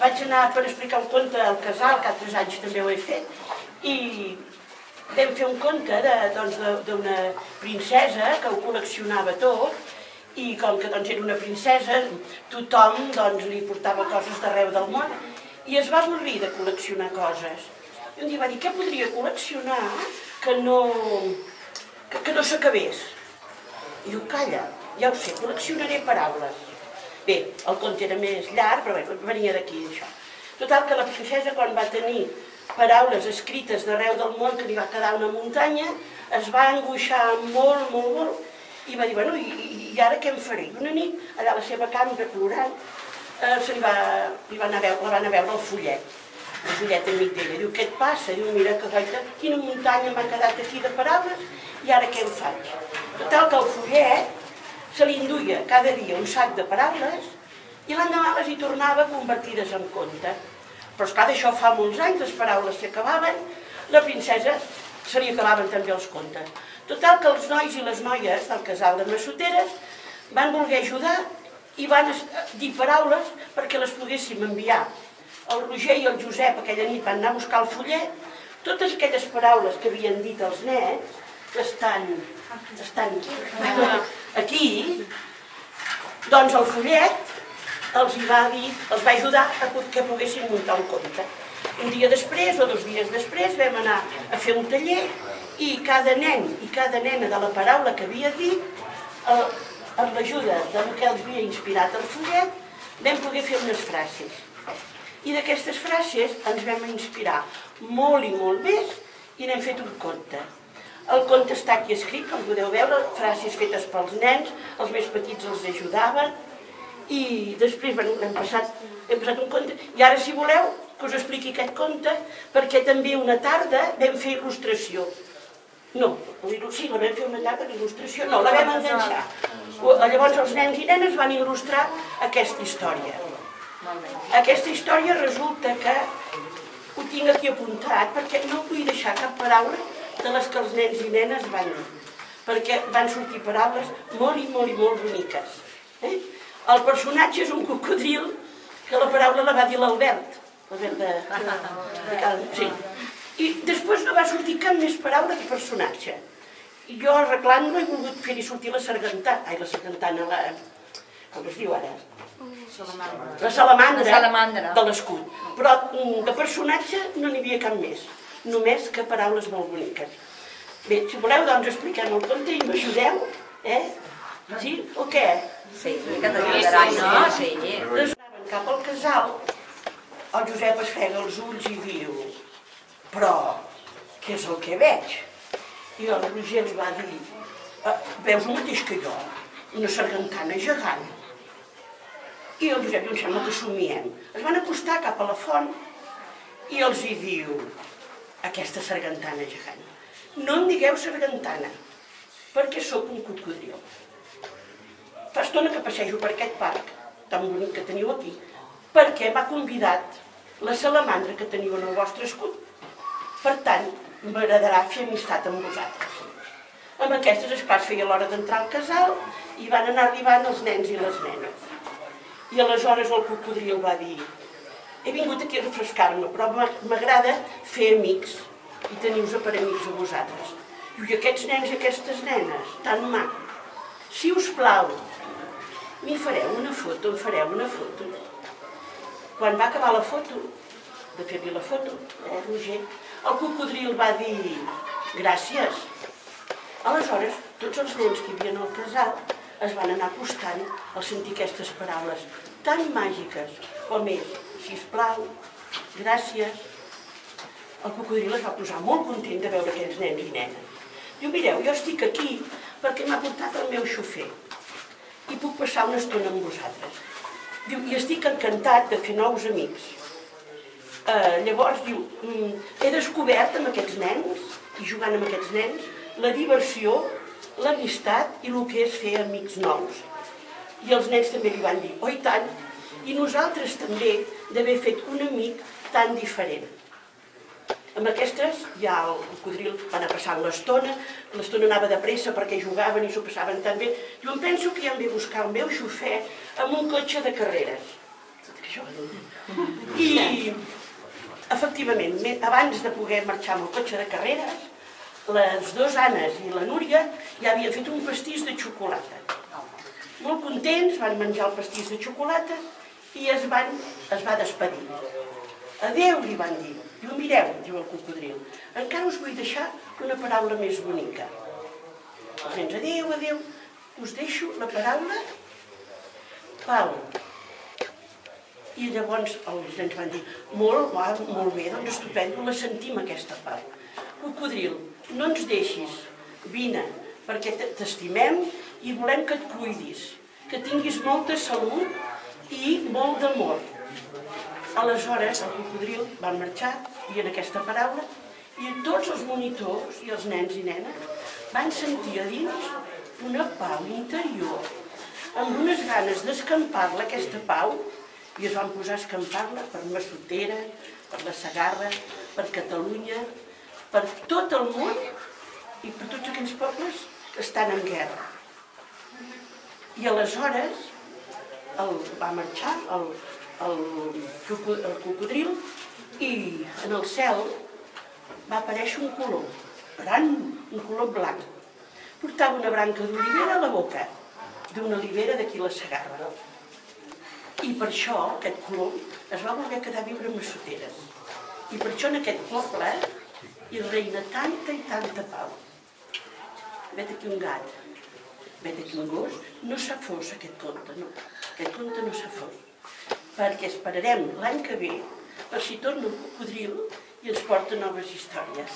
vaig anar per explicar un conte al casal, que altres anys també ho he fet, i vam fer un conte d'una princesa que ho col·leccionava tot, i com que era una princesa, tothom li portava coses d'arreu del món, i es va avorrir de col·leccionar coses. I un dia va dir, què podria col·leccionar que no s'acabés? I diu, calla, ja ho sé, col·leccionaré paraules. Bé, el conte era més llarg, però venia d'aquí, això. Total, que la princesa, quan va tenir paraules escrites d'arreu del món, que li va quedar una muntanya, es va angoixar molt, molt, molt, i va dir, bueno, i ara què em faré? I una nit, allà a la seva cambra, plorant, la van anar a veure el follet amic d'ella. Diu, què et passa? Diu, mira, quina muntanya m'ha quedat aquí de paraules, i ara què em faig? Total, que el follet se li induïa cada dia un sac de paraules i l'endemà les hi tornava convertides en conte. Però esclar, d'això fa molts anys, les paraules s'acabaven, la princesa se li acabaven també els contes. Total, que els nois i les noies del casal de Massoteres van voler ajudar i van dir paraules perquè les poguéssim enviar. El Roger i el Josep aquella nit van anar a buscar el follet, totes aquelles paraules que havien dit els nets, que estan aquí, doncs el follet els va ajudar que poguessin muntar un conte. Un dia després o 2 dies després vam anar a fer un taller i cada nen i cada nena de la paraula que havia dit, amb l'ajuda del que els havia inspirat el follet, vam poder fer unes frases. I d'aquestes frases ens vam inspirar molt i molt més i n'hem fet un conte. El conte està aquí escrit, com podeu veure, frases fetes pels nens, els més petits els ajudaven, i després hem passat un conte. I ara, si voleu, que us expliqui aquest conte, perquè també una tarda vam fer il·lustració. No, sí, la vam fer una tarda d'il·lustració, no, la vam enganxar. Llavors els nens i nenes van il·lustrar aquesta història. Aquesta història resulta que ho tinc aquí apuntat perquè no vull deixar cap paraula de les que els nens i nenes van dir, perquè van sortir paraules molt i molt i molt boniques. El personatge és un cocodril, que la paraula la va dir l'Albert. I després no va sortir cap més paraula de personatge. I jo, arreglant-lo, he volgut fer-hi sortir la sargantana, com es diu ara? La salamandra de l'escut. Però de personatge no n'hi havia cap més, només que paraules molt boniques. Bé, si voleu, doncs expliquem el conte i m'ajudeu, Sí o què? Sí, que t'ajudaran, no? Sí. Anaven cap al casal, el Josep es frega els ulls i diu, però què és el que veig? I el Roger li va dir, veus el mateix que jo, una sargantana gegant. I el Josep diu, em sembla que somiem. Es van acostar cap a la font i els hi diu, aquesta sargantana gegant, no em digueu sargantana, perquè sóc un cocodril. Fa estona que passejo per aquest parc, tan bonic que teniu aquí, perquè m'ha convidat la salamandra que teniu en el vostre escut. Per tant, m'agradarà fer amistat amb vosaltres. Amb aquestes, esclar, feia l'hora d'entrar al casal i van anar arribant els nens i les nenes. I aleshores el cocodril va dir, he vingut aquí a refrescar-me, però m'agrada fer amics i teniu-vos per amics a vosaltres. I aquests nens i aquestes nenes, tan macos, si us plau, m'hi fareu una foto, em fareu una foto. Quan va acabar la foto, de fer-li la foto, Roger, el cocodril va dir, gràcies. Aleshores, tots els nens que hi havia al casal es van anar acostant al sentir aquestes paraules tan màgiques com és, sisplau, gràcies. El cocodril es va posar molt content de veure aquells nens i nenes. Diu, mireu, jo estic aquí perquè m'ha portat el meu xofer i puc passar una estona amb vosaltres. Diu, i estic encantat de fer nous amics. Llavors, diu, he descobert amb aquests nens, i jugant amb aquests nens, la diversió, l'amistat i el que és fer amics nous. I els nens també li van dir, oh i tant, i nosaltres també d'haver fet un amic tan diferent. Amb aquestes ja el cocodril va anar passant l'estona anava de pressa perquè jugaven i s'ho passaven tan bé. Diu, em penso que ja em ve buscar el meu xofer amb un cotxe de carreres. I, efectivament, abans de poder marxar amb el cotxe de carreres, les dues Annes i la Núria ja havien fet un pastís de xocolata. Molt contents, van menjar el pastís de xocolata i es va despedir. Adéu, li van dir. Diu, mireu, diu el cocodril, encara us vull deixar una paraula més bonica. Els nens, adéu, adéu, us deixo la paraula pau. I llavors els nens van dir, molt bé, doncs estupendo, la sentim aquesta pau. Cocodril, no ens deixis, vine, perquè t'estimem i volem que et cuidis, que tinguis molta salut i molt d'amor. Aleshores, el cocodril va marxar i en aquesta paraula i tots els monitors i els nens i nenes van sentir a dins una pau interior, amb unes ganes d'escampar-la, aquesta pau, i es van posar a escampar-la per Massotera, per la Segarra, per Catalunya, per tot el món i per tots aquells pobles que estan en guerra. I aleshores va marxar el cocodril i en el cel va aparèixer un colom gran, un colom blanc. Portava una branca d'olivera a la boca, d'una olivera d'aquí la Segarra. I per això aquest colom es va voler quedar a viure a Massoteres. I per això en aquest poble hi reina tanta i tanta pau. Vet aquí un gat, vet aquí un gos, no s'ha fos aquest conte, no. Aquest conte no s'ha fos. Perquè esperarem l'any que ve per si torna el cocodril i ens porta noves històries.